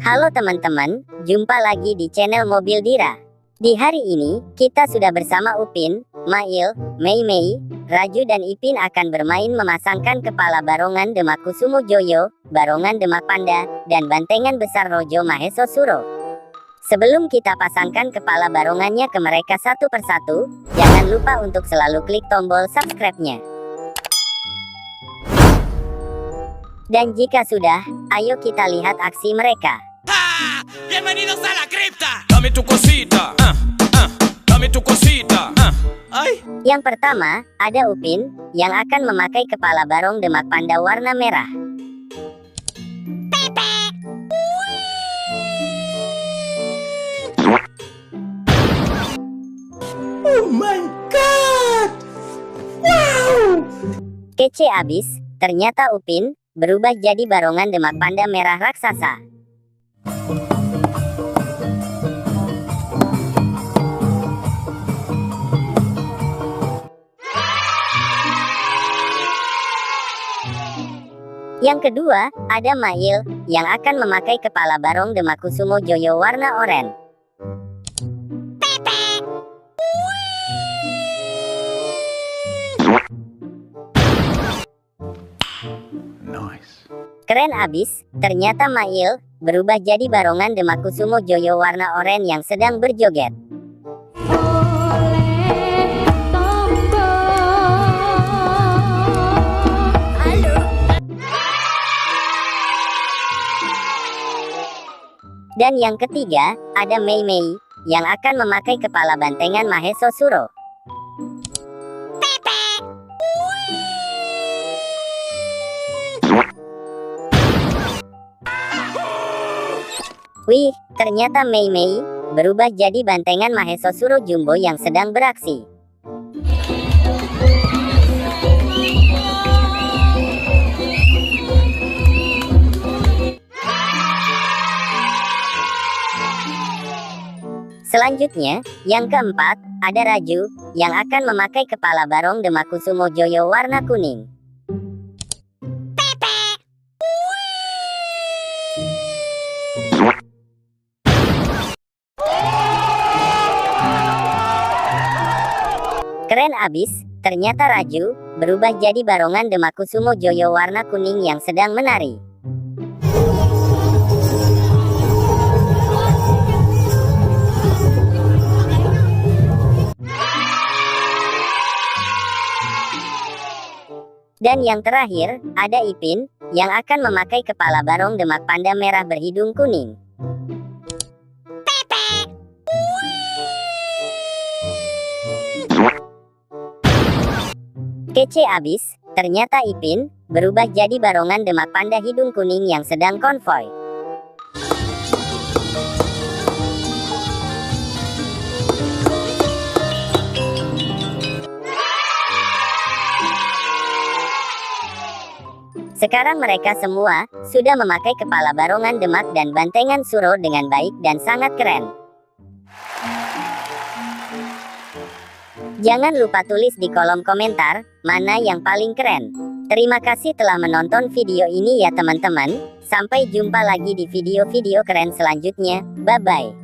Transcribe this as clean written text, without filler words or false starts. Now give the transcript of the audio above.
Halo teman-teman, jumpa lagi di channel Mobil Dira. Di hari ini, kita sudah bersama Upin, Mail, Mei Mei, Raju dan Ipin akan bermain memasangkan kepala barongan Demak Kusumo Joyo, barongan Demak Panda, dan bantengan besar Rojo Maheso Suro. Sebelum kita pasangkan kepala barongannya ke mereka satu persatu, jangan lupa untuk selalu klik tombol subscribe-nya. Dan jika sudah, ayo kita lihat aksi mereka. Bienvenidos a la cripta. Dame tu cosita, dame tu cosita, ay. Yang pertama, ada Upin, yang akan memakai kepala barong Demak Panda warna merah. Oh my god! Wow! Kece abis, ternyata Upin berubah jadi barongan Demak Panda merah raksasa. Yang kedua, ada Mail, yang akan memakai kepala barong Demak Kusumo Joyo warna oranye. Nice. Keren abis, ternyata Mail berubah jadi barongan Demak Kusumo Joyo warna oranye yang sedang berjoget. Dan yang ketiga, ada Mei Mei, yang akan memakai kepala bantengan Maheso Suro. Wih, ternyata Mei Mei berubah jadi bantengan Maheso Suro Jumbo yang sedang beraksi. Selanjutnya, yang keempat, ada Raju, yang akan memakai kepala barong Demak Kusumo Joyo warna kuning. Keren abis, ternyata Raju berubah jadi barongan Demak Kusumo Joyo warna kuning yang sedang menari. Dan yang terakhir, ada Ipin, yang akan memakai kepala barong Demak Panda merah berhidung kuning. Kece abis, ternyata Ipin berubah jadi barongan Demak Panda hidung kuning yang sedang konvoy. Sekarang mereka semua sudah memakai kepala barongan Demak dan bantengan Suro dengan baik dan sangat keren. Jangan lupa tulis di kolom komentar mana yang paling keren. Terima kasih telah menonton video ini ya teman-teman. Sampai jumpa lagi di video-video keren selanjutnya. Bye-bye.